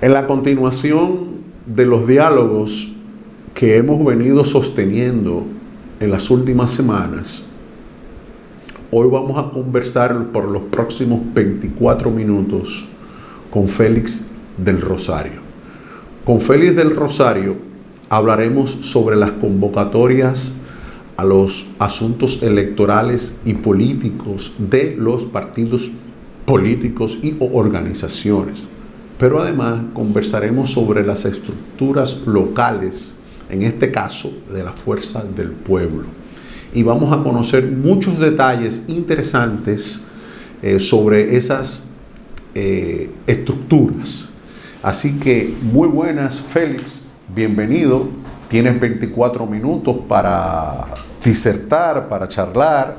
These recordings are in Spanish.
En la continuación de los diálogos que hemos venido sosteniendo en las últimas semanas, hoy vamos a conversar por los próximos 24 minutos con Félix del Rosario. Con Félix del Rosario hablaremos sobre las convocatorias a los asuntos electorales y políticos de los partidos políticos y organizaciones. Pero además conversaremos sobre las estructuras locales, en este caso de la Fuerza del Pueblo. Y vamos a conocer muchos detalles interesantes sobre esas estructuras. Así que muy buenas, Félix, bienvenido. Tienes 24 minutos para disertar, para charlar.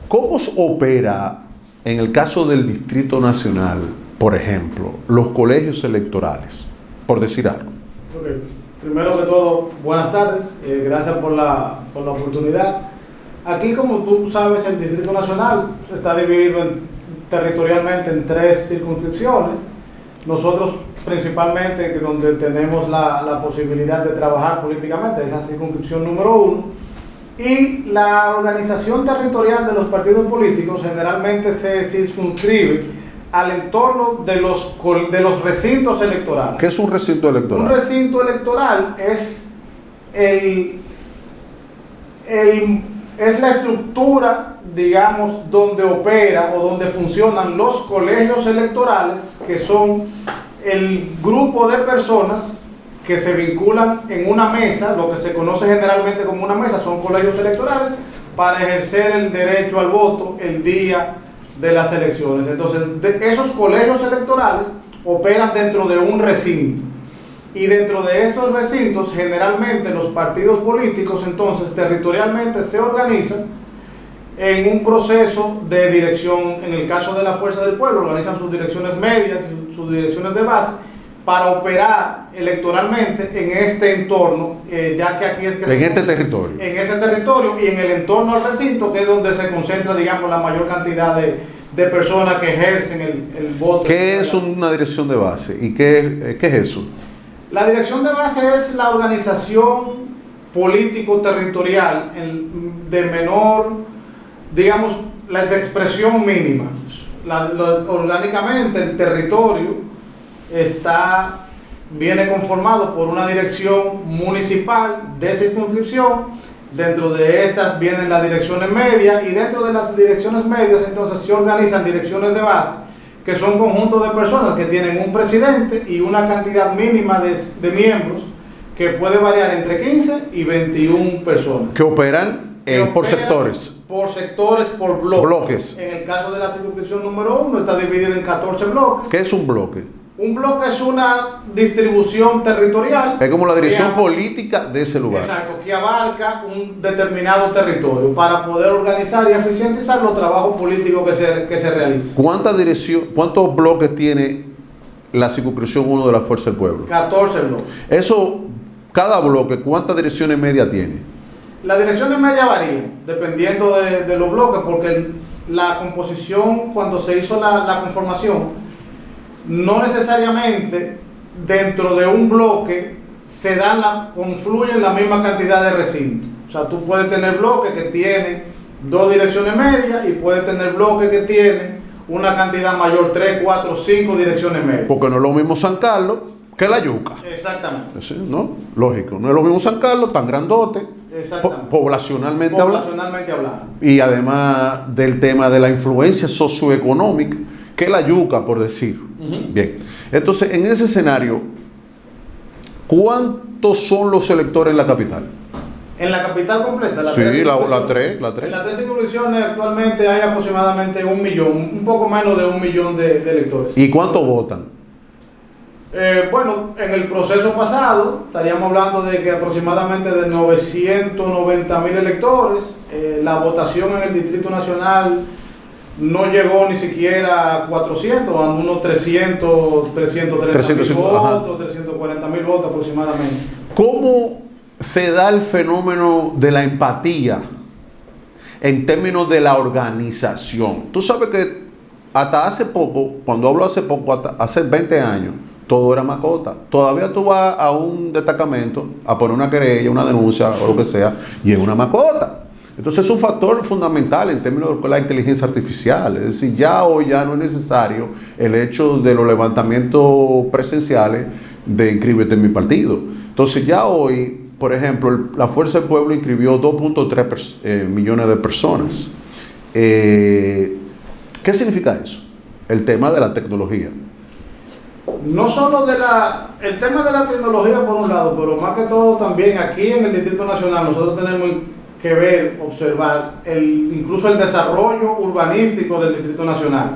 ¿Cómo se opera en el caso del Distrito Nacional, por ejemplo, los colegios electorales, por decir algo? Okay. Primero que todo, buenas tardes, gracias por la oportunidad. Aquí, como tú sabes, el Distrito Nacional está dividido territorialmente en 3 circunscripciones. Nosotros, principalmente, donde tenemos la posibilidad de trabajar políticamente, es la circunscripción número 1. Y la organización territorial de los partidos políticos generalmente se circunscribe al entorno de los recintos electorales. ¿Qué es un recinto electoral? Un recinto electoral es la estructura, digamos, donde opera o donde funcionan los colegios electorales, que son el grupo de personas que se vinculan en una mesa, lo que se conoce generalmente como una mesa, son colegios electorales, para ejercer el derecho al voto el día de las elecciones. Entonces, esos colegios electorales operan dentro de un recinto. Y dentro de estos recintos, generalmente los partidos políticos, entonces, territorialmente se organizan en un proceso de dirección. En el caso de la Fuerza del Pueblo, organizan sus direcciones medias y sus direcciones de base para operar electoralmente en este entorno, ya que aquí es que... En este territorio. En ese territorio y en el entorno al recinto, que es donde se concentra, digamos, la mayor cantidad de personas que ejercen el voto. ¿Qué es una dirección de base? ¿Y qué es eso? La dirección de base es la organización político-territorial de menor, digamos, la de expresión mínima. Orgánicamente el territorio viene conformado por una dirección municipal de circunscripción. Dentro de estas vienen las direcciones medias, y dentro de las direcciones medias entonces se organizan direcciones de base, que son conjuntos de personas que tienen un presidente y una cantidad mínima de miembros, que puede variar entre 15 y 21 personas. Que operan por sectores. Por sectores, por bloques. En el caso de la circunscripción número 1 está dividido en 14 bloques. ¿Qué es un bloque? Un bloque es una distribución territorial. Es como la dirección política de ese lugar. Exacto, que abarca un determinado territorio para poder organizar y eficientizar los trabajos políticos que se realizan. ¿Cuántos bloques tiene la circunscripción 1 de la Fuerza del Pueblo? 14 bloques. Eso, cada bloque, ¿cuántas direcciones medias tiene? Las direcciones medias varían, dependiendo de los bloques, porque la composición, cuando se hizo la conformación, no necesariamente dentro de un bloque confluyen la misma cantidad de recintos. O sea, tú puedes tener bloques que tienen 2 direcciones medias y puedes tener bloques que tienen una cantidad mayor, 3, 4, 5 direcciones medias. Porque no es lo mismo San Carlos que La Yuca. Exactamente. ¿Sí? ¿No? Lógico. No es lo mismo San Carlos, tan grandote, poblacionalmente hablando. Y además del tema de la influencia socioeconómica, que La Yuca, por decir. Bien, entonces en ese escenario, ¿cuántos son los electores en la capital? En la capital completa, sí, la 3. En las 3 circunscripciones actualmente hay aproximadamente 1 millón, un poco menos de 1 millón de electores. ¿Y cuántos votan? Bueno, en el proceso pasado estaríamos hablando de que aproximadamente de 990,000 electores. La votación en el Distrito Nacional no llegó ni siquiera a 400, a unos 330,000 votos, 340,000 votos aproximadamente. ¿Cómo se da el fenómeno de la empatía en términos de la organización? Tú sabes que hasta hace poco, cuando hablo hace poco, hasta hace 20 años, todo era mascota. Todavía tú vas a un destacamento a poner una querella, una denuncia o lo que sea, y es una mascota. Entonces es un factor fundamental en términos de la inteligencia artificial. Es decir, ya hoy ya no es necesario el hecho de los levantamientos presenciales de inscríbete en mi partido. Entonces ya hoy, por ejemplo, la Fuerza del Pueblo inscribió 2.3 millones de personas. ¿Qué significa eso? El tema de la tecnología. No solo el tema de la tecnología por un lado, pero más que todo también aquí en el Distrito Nacional nosotros tenemos que ver, observar incluso el desarrollo urbanístico del Distrito Nacional.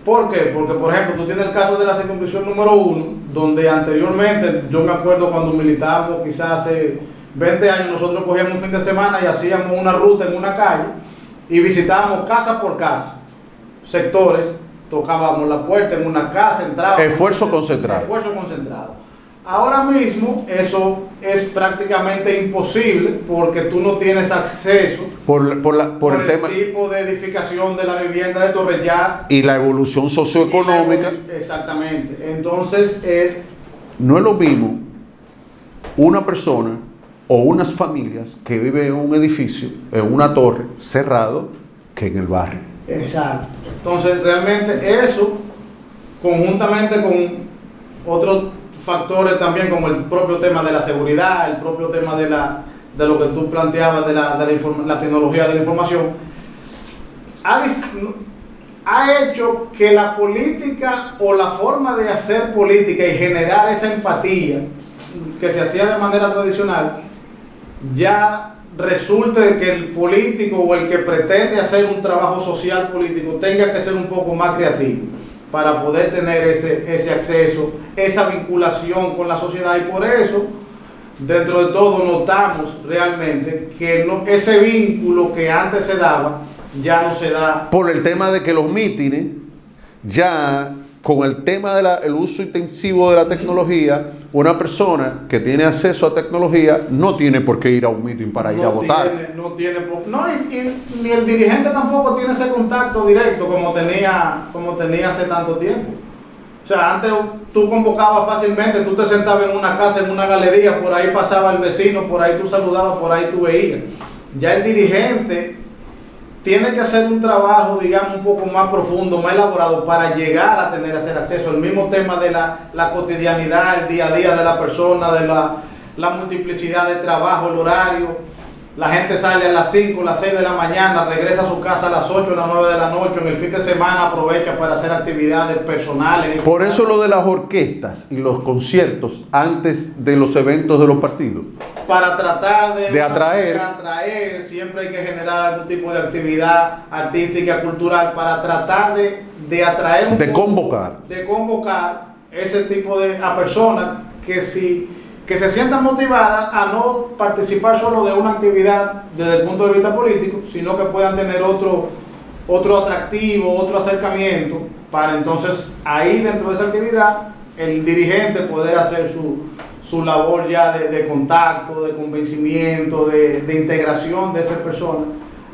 ¿Por qué? Porque, por ejemplo, tú tienes el caso de la circunscripción número 1, donde anteriormente, yo me acuerdo cuando militábamos, quizás hace 20 años, nosotros cogíamos un fin de semana y hacíamos una ruta en una calle y visitábamos casa por casa, sectores, tocábamos la puerta en una casa, entrábamos. Esfuerzo concentrado. Esfuerzo concentrado. Ahora mismo eso es prácticamente imposible porque tú no tienes acceso por el tema, tipo de edificación de la vivienda de Torrellat y la evolución socioeconómica. Exactamente. Entonces no es lo mismo una persona o unas familias que viven en un edificio, en una torre, cerrado, que en el barrio. Exacto. Entonces realmente eso, conjuntamente con otros factores también como el propio tema de la seguridad, el propio tema de lo que tú planteabas de la tecnología de la información, ha hecho que la política o la forma de hacer política y generar esa empatía que se hacía de manera tradicional ya resulte de que el político o el que pretende hacer un trabajo social político tenga que ser un poco más creativo para poder tener ese acceso, esa vinculación con la sociedad, y por eso, dentro de todo, notamos realmente que ese vínculo que antes se daba, ya no se da. Por el tema de que los mítines, ya con el tema del uso intensivo de la tecnología, una persona que tiene acceso a tecnología no tiene por qué ir a un mitin para ir a votar. Ni el dirigente tampoco tiene ese contacto directo como tenía hace tanto tiempo. O sea, antes tú convocabas fácilmente, tú te sentabas en una casa, en una galería, por ahí pasaba el vecino, por ahí tú saludabas, por ahí tú veías. Ya el dirigente tiene que hacer un trabajo, digamos, un poco más profundo, más elaborado para llegar a tener ese acceso. El mismo tema de la cotidianidad, el día a día de la persona, de la multiplicidad de trabajo, el horario. La gente sale a las 5, las 6 de la mañana, regresa a su casa a las 8, a las 9 de la noche, en el fin de semana aprovecha para hacer actividades personales. Por eso lo de las orquestas y los conciertos antes de los eventos de los partidos. Para tratar de atraer, siempre hay que generar algún tipo de actividad artística, cultural, para tratar de atraer de convocar ese tipo a personas que se sientan motivadas a no participar solo de una actividad desde el punto de vista político, sino que puedan tener otro atractivo, otro acercamiento, para entonces ahí dentro de esa actividad el dirigente poder hacer su labor ya de contacto, de convencimiento, de integración de esas personas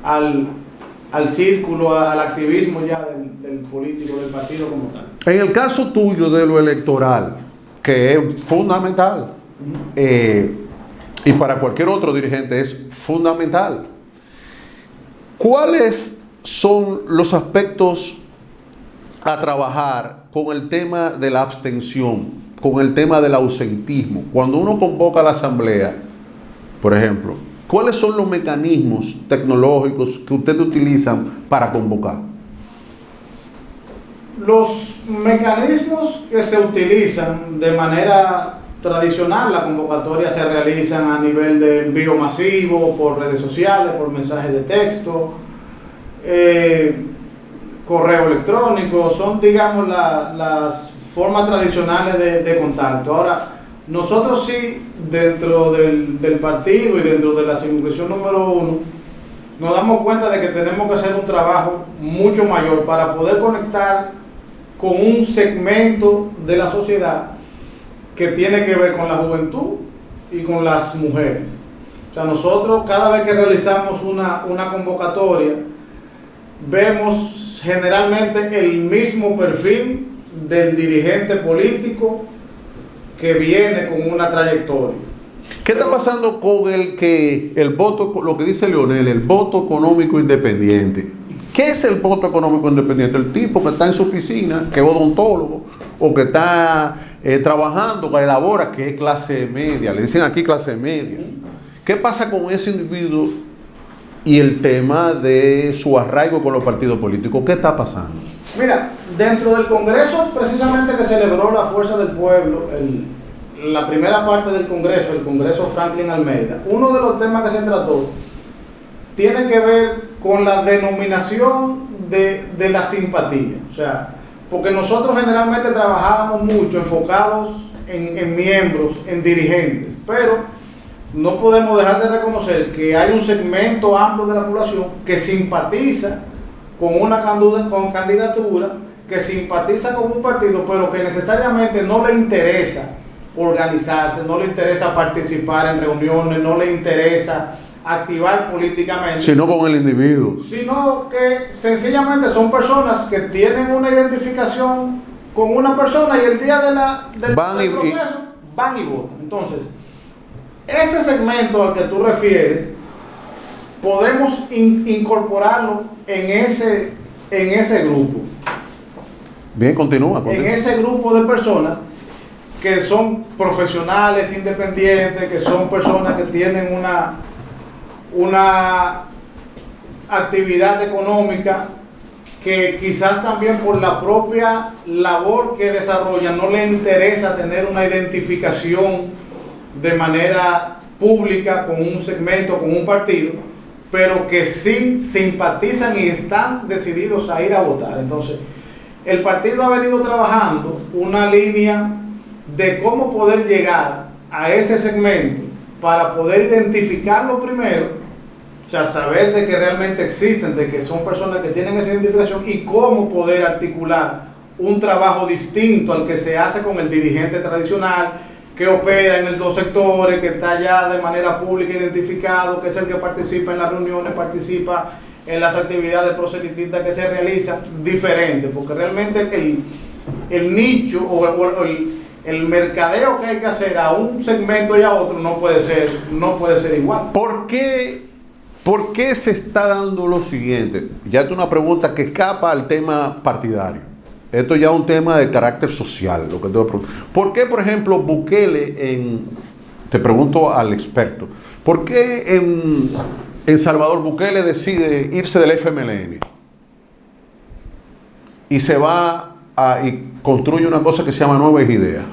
al círculo, al activismo ya del político, del partido como tal. En el caso tuyo de lo electoral, que es fundamental, y para cualquier otro dirigente es fundamental, ¿cuáles son los aspectos a trabajar con el tema de la abstención, con el tema del ausentismo? Cuando uno convoca a la asamblea, por ejemplo, ¿cuáles son los mecanismos tecnológicos que ustedes utilizan para convocar? Los mecanismos que se utilizan de manera tradicional, la convocatoria se realizan a nivel de envío masivo, por redes sociales, por mensajes de texto, correo electrónico, son, digamos, las formas tradicionales de contacto. Ahora, nosotros sí, dentro del partido y dentro de la circunscripción número 1, nos damos cuenta de que tenemos que hacer un trabajo mucho mayor para poder conectar con un segmento de la sociedad que tiene que ver con la juventud y con las mujeres. O sea, nosotros cada vez que realizamos una convocatoria, vemos generalmente el mismo perfil del dirigente político que viene con una trayectoria. ¿Qué está pasando con el voto, lo que dice Leonel, el voto económico independiente? ¿Qué es el voto económico independiente? El tipo que está en su oficina, que es odontólogo, o que está trabajando, que elabora, que es clase media, le dicen aquí clase media. ¿Qué pasa con ese individuo y el tema de su arraigo con los partidos políticos? ¿Qué está pasando? Mira, dentro del Congreso precisamente que celebró la Fuerza del Pueblo, la primera parte del Congreso, el Congreso Franklin Almeida, uno de los temas que se trató tiene que ver con la denominación de la simpatía. O sea, porque nosotros generalmente trabajábamos mucho enfocados en miembros, en dirigentes, pero no podemos dejar de reconocer que hay un segmento amplio de la población que simpatiza con una candidatura, que simpatiza con un partido, pero que necesariamente no le interesa organizarse, no le interesa participar en reuniones, no le interesa activar políticamente, sino con el individuo, sino que sencillamente son personas que tienen una identificación con una persona y el día del proceso van y votan. Entonces, ese segmento al que tú refieres podemos incorporarlo en ese grupo. Bien, continúa. En ese grupo de personas que son profesionales independientes, que son personas que tienen una actividad económica, que quizás también por la propia labor que desarrollan no les interesa tener una identificación de manera pública con un segmento, con un partido, pero que sí simpatizan y están decididos a ir a votar. Entonces, el partido ha venido trabajando una línea de cómo poder llegar a ese segmento para poder identificarlo primero, o sea, saber de que realmente existen, de que son personas que tienen esa identificación, y cómo poder articular un trabajo distinto al que se hace con el dirigente tradicional, que opera en los sectores, que está ya de manera pública identificado, que es el que participa en las reuniones, participa en las actividades proselitistas que se realizan, diferente, porque realmente el nicho o el mercadeo que hay que hacer a un segmento y a otro no puede ser igual. ¿Por qué se está dando lo siguiente? Ya es una pregunta que escapa al tema partidario. Esto ya es un tema de carácter social. Lo que te voy a preguntar. ¿Por qué, por ejemplo, Bukele, te pregunto al experto, ¿por qué en Salvador Bukele decide irse del FMLN y se va y construye una cosa que se llama Nuevas Ideas?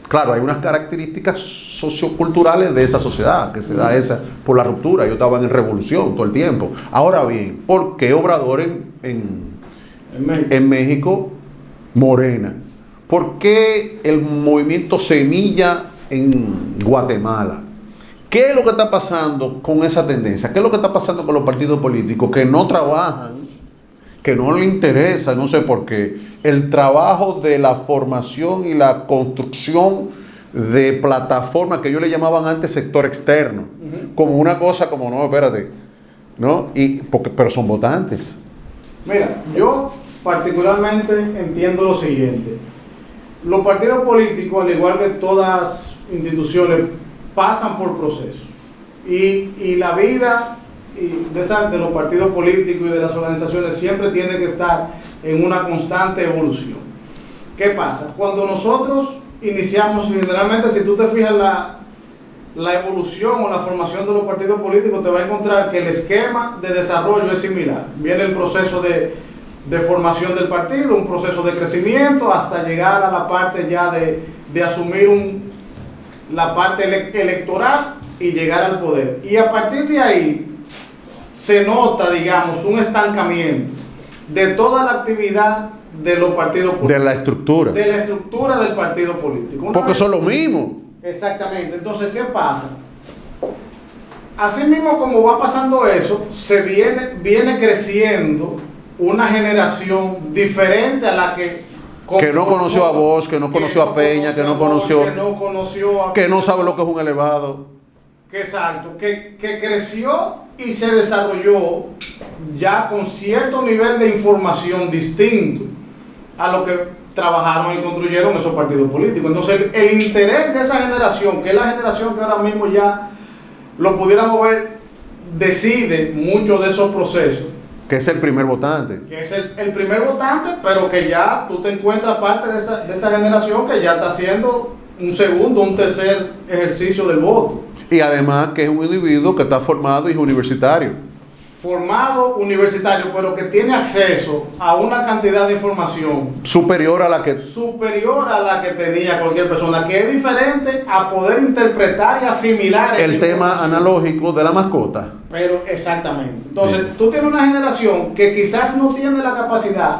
Claro, hay unas características socioculturales de esa sociedad que se da esa por la ruptura. Yo estaba en revolución todo el tiempo. Ahora bien, ¿por qué Obrador en México, Morena? ¿Por qué el movimiento Semilla en Guatemala? ¿Qué es lo que está pasando con esa tendencia? ¿Qué es lo que está pasando con los partidos políticos que no trabajan, que no les interesa, no sé por qué, el trabajo de la formación y la construcción de plataformas que ellos le llamaban antes sector externo, como una cosa como, no, espérate, ¿no? Pero son votantes. Mira, yo particularmente entiendo lo siguiente: los partidos políticos, al igual que todas instituciones, pasan por procesos, y la vida de los partidos políticos y de las organizaciones siempre tiene que estar en una constante evolución. ¿Qué pasa? Cuando nosotros iniciamos, generalmente, si tú te fijas la evolución o la formación de los partidos políticos, te vas a encontrar que el esquema de desarrollo es similar. Viene el proceso de formación del partido, un proceso de crecimiento, hasta llegar a la parte ya de asumir la parte electoral y llegar al poder. Y a partir de ahí se nota, digamos, un estancamiento de toda la actividad de los partidos políticos. De la estructura. De la estructura del partido político. Porque son lo mismo. Exactamente. Entonces, ¿qué pasa? Así mismo como va pasando eso, se viene creciendo una generación diferente a la que no conoció a Bosch, que no conoció a Peña, que no conoció que no sabe lo que es un elevado. Exacto, que creció y se desarrolló ya con cierto nivel de información distinto a lo que trabajaron y construyeron esos partidos políticos. Entonces, el interés de esa generación, que es la generación que ahora mismo ya lo pudiéramos ver, decide muchos de esos procesos. Que es el primer votante. Que es el primer votante, pero que ya tú te encuentras parte de esa generación que ya está haciendo un segundo, un tercer ejercicio del voto. Y además que es un individuo que está formado y es universitario. Formado universitario, pero que tiene acceso a una cantidad de información Superior a la que tenía cualquier persona, que es diferente a poder interpretar y asimilar el tema analógico de la mascota. Pero exactamente. Entonces, Bien. tú tienes una generación que quizás no tiene la capacidad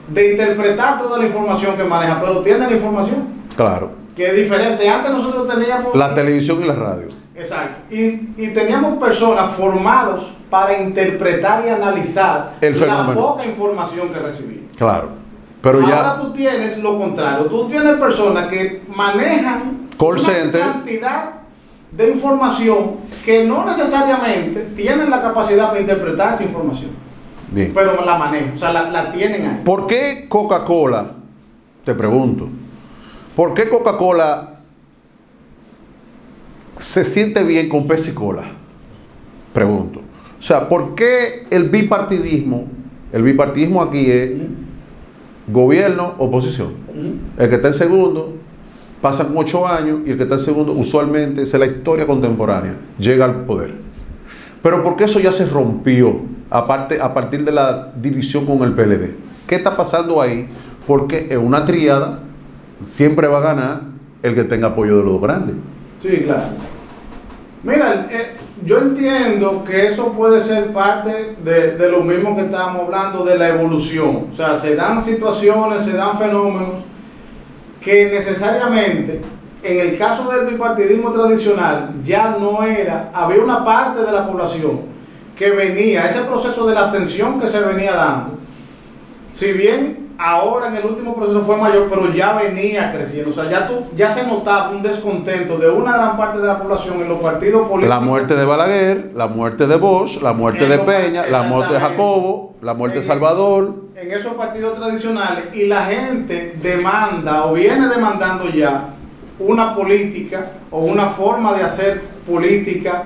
de interpretar toda la información que maneja, pero tiene la información, Claro. que es diferente. Antes nosotros teníamos La televisión y la radio. exacto, y teníamos personas formados para interpretar y analizar El la fenómeno. poca información que recibían. Claro. Pero Ahora ya tú tienes lo contrario, tú tienes personas que manejan Call una center. cantidad de información que no necesariamente tienen la capacidad para interpretar esa información, bien. pero la manejan, o sea, la tienen ahí. ¿Por qué Coca-Cola? Te pregunto. ¿Por qué Coca-Cola se siente bien con Pepsi Cola? Pregunto. O sea, ¿por qué el bipartidismo? El bipartidismo aquí es gobierno, oposición. El que está en segundo, pasan 8 años y el que está en segundo, usualmente, esa es la historia contemporánea, llega al poder. Pero ¿por qué eso ya se rompió a partir de la división con el PLD? ¿Qué está pasando ahí? Porque en una tríada siempre va a ganar el que tenga apoyo de los dos grandes. Sí, claro. Mira, yo entiendo que eso puede ser parte de lo mismo que estábamos hablando de la evolución. O sea, se dan situaciones, se dan fenómenos que necesariamente, en el caso del bipartidismo tradicional, ya no era, había una parte de la población que venía, ese proceso de la abstención que se venía dando, si bien ahora en el último proceso fue mayor, pero ya venía creciendo. O sea, ya se notaba un descontento de una gran parte de la población en los partidos políticos. La muerte de Balaguer, la muerte de Bosch, la muerte de Peña, la muerte de Jacobo, la muerte de Salvador. En esos partidos tradicionales, y la gente demanda o viene demandando ya una política o una forma de hacer política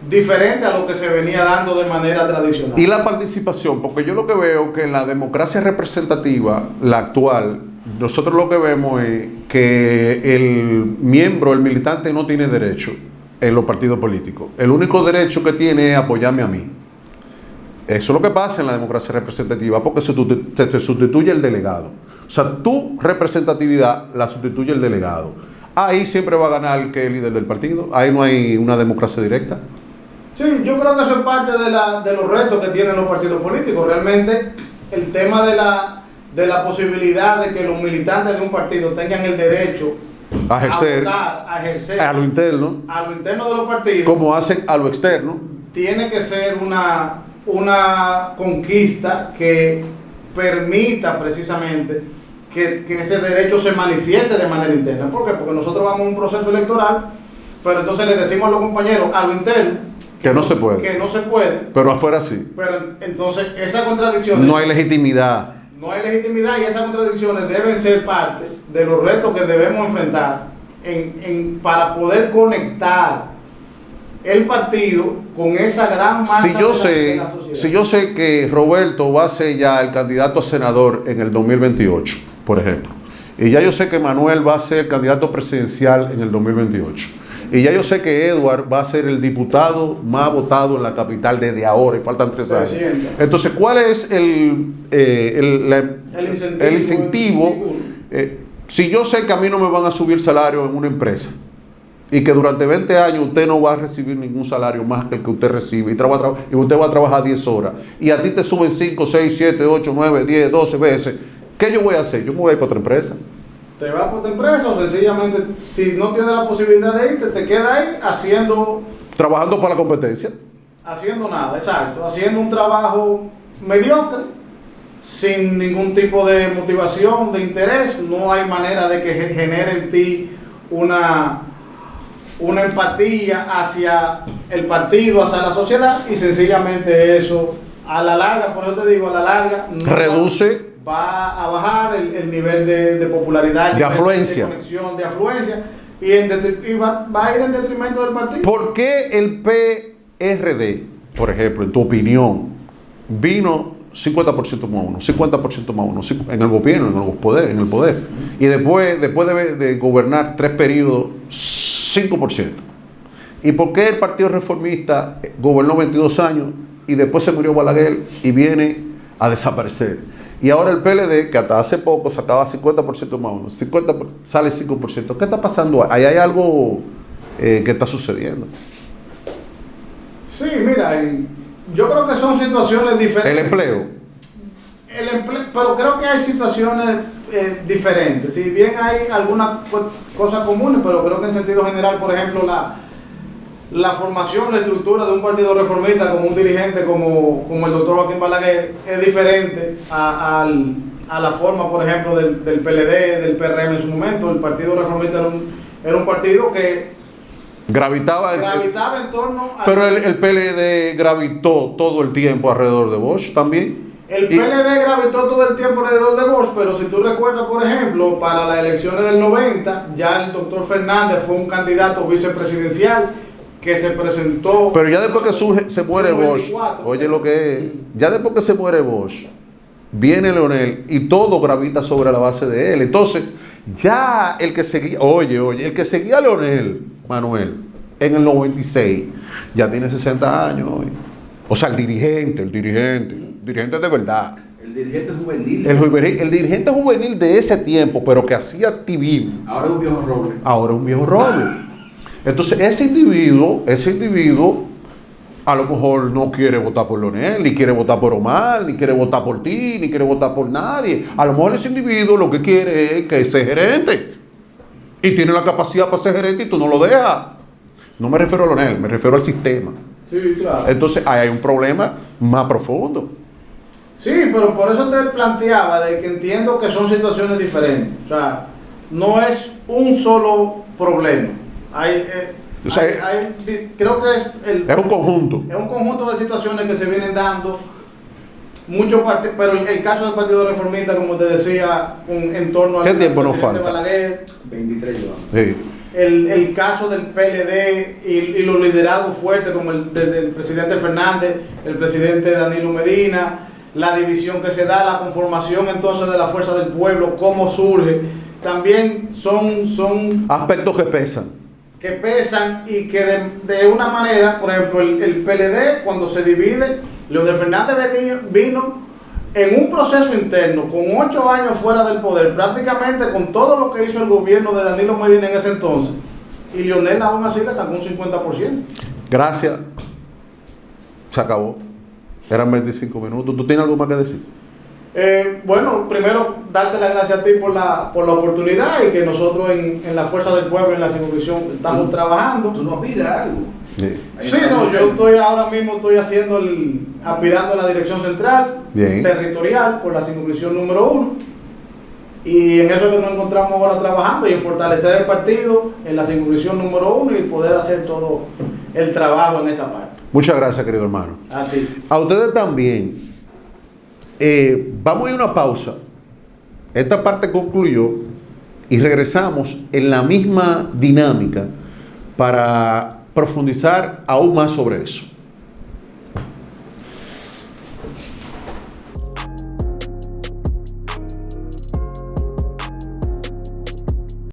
diferente a lo que se venía dando de manera tradicional. Y la participación, porque yo lo que veo que en la democracia representativa, la actual, nosotros lo que vemos es que el miembro, el militante no tiene derecho en los partidos políticos. El único derecho que tiene es apoyarme a mí. Eso es lo que pasa en la democracia representativa, porque te sustituye el delegado. O sea, tu representatividad la sustituye el delegado. Ahí siempre va a ganar el que es el líder del partido. Ahí no hay una democracia directa. Sí, yo creo que eso es parte de los retos que tienen los partidos políticos. Realmente, el tema de la posibilidad de que los militantes de un partido tengan el derecho A ejercer, a ejercer a lo interno, de los partidos, como hacen a lo externo. tiene que ser una conquista que permita precisamente que ese derecho se manifieste de manera interna. ¿Por qué? Porque nosotros vamos a un proceso electoral, pero entonces le decimos a los compañeros a lo interno Que no se puede. Que no se puede. Pero afuera sí. Pero entonces esa contradicción. No hay legitimidad. No hay legitimidad, y esas contradicciones deben ser parte de los retos que debemos enfrentar para poder conectar el partido con esa gran masa de la sociedad. Si yo sé que Roberto va a ser ya el candidato a senador en el 2028, por ejemplo, y ya yo sé que Manuel va a ser el candidato presidencial en el 2028, y ya yo sé que Edward va a ser el diputado más votado en la capital desde ahora, y faltan 3 años. Entonces, ¿cuál es el incentivo? Si yo sé que a mí no me van a subir salario en una empresa, y que durante 20 años usted no va a recibir ningún salario más que el que usted recibe, y usted va a trabajar 10 horas, y a ti te suben 5, 6, 7, 8, 9, 10, 12 veces, ¿qué yo voy a hacer? Yo me voy a ir para otra empresa. Te vas por tu empresa, o sencillamente, si no tienes la posibilidad de irte, te quedas ahí trabajando para la competencia. Haciendo nada, exacto, haciendo un trabajo mediocre, sin ningún tipo de motivación, de interés. No hay manera de que genere en ti una empatía hacia el partido, hacia la sociedad, y sencillamente eso, a la larga, por eso te digo, a la larga, Reduce va a bajar el nivel de popularidad, de afluencia, de conexión, de afluencia, y va a ir en detrimento del partido. ¿Por qué el PRD, por ejemplo, en tu opinión, vino 50% más uno, 50% más uno en el gobierno, en el poder, y después de gobernar 3 periodos, 5%? ¿Y por qué el Partido Reformista gobernó 22 años y después se murió Balaguer y viene a desaparecer? Y ahora el PLD, que hasta hace poco sacaba 50% más uno, sale 5%. ¿Qué está pasando? Ahí hay algo que está sucediendo. Sí, mira, yo creo que son situaciones diferentes. El empleo, pero creo que hay situaciones diferentes. Si bien hay algunas cosas comunes, pero creo que en sentido general, por ejemplo, la formación, la estructura de un partido reformista como un dirigente como el doctor Joaquín Balaguer es diferente a la forma, por ejemplo, del PLD, del PRM en su momento. El Partido Reformista era un partido que gravitaba en torno a... Pero el PLD gravitó todo el tiempo alrededor de Bosch también. El PLD gravitó todo el tiempo alrededor de Bosch, pero si tú recuerdas, por ejemplo, para las elecciones del 90, ya el doctor Fernández fue un candidato vicepresidencial que se presentó... Pero ya después que se muere Bosch, oye lo que es, ya después que se muere Bosch, viene Leonel y todo gravita sobre la base de él. Entonces, ya el que seguía, el que seguía a Leonel, Manuel, en el 96, ya tiene 60 años. O sea, el dirigente de verdad. El dirigente juvenil. El dirigente juvenil de ese tiempo, pero que hacía activismo. Ahora es un viejo roble. Ahora es un viejo roble. Entonces, ese individuo, a lo mejor no quiere votar por Leonel, ni quiere votar por Omar, ni quiere votar por ti, ni quiere votar por nadie. A lo mejor ese individuo lo que quiere es que sea gerente. Y tiene la capacidad para ser gerente y tú no lo dejas. No me refiero a Leonel, me refiero al sistema. Sí, claro. Entonces, ahí hay un problema más profundo. Sí, pero por eso te planteaba de que entiendo que son situaciones diferentes. O sea, no es un solo problema. Creo que es un conjunto. Es un conjunto de situaciones que se vienen dando. Pero el caso del Partido Reformista, como te decía, en torno a... ¿Qué tiempo nos falta? Balaguer, 23 años. Sí. El caso del PLD y los liderados fuertes como el del presidente Fernández, el presidente Danilo Medina, la división que se da, la conformación entonces de la Fuerza del Pueblo, cómo surge, también son aspectos que pesan. Y que de una manera, por ejemplo, el PLD cuando se divide, Leonel Fernández vino en un proceso interno, con 8 años fuera del poder, prácticamente con todo lo que hizo el gobierno de Danilo Medina en ese entonces, y Leonel aún así le sacó un 50%. Gracias. Se acabó. Eran 25 minutos. ¿Tú tienes algo más que decir? Bueno, primero darte las gracias a ti por la oportunidad y que nosotros en la Fuerza del Pueblo, en la circunscripción, estamos trabajando. ¿Tú no aspiras a algo? Sí, yo ahora mismo estoy aspirando a la dirección central, territorial, por la circunscripción número 1. Y en eso es que nos encontramos ahora trabajando y en fortalecer el partido en la circunscripción número 1 y poder hacer todo el trabajo en esa parte. Muchas gracias, querido hermano. A ti. A ustedes también. Vamos a ir a una pausa. Esta parte concluyó y regresamos en la misma dinámica para profundizar aún más sobre eso.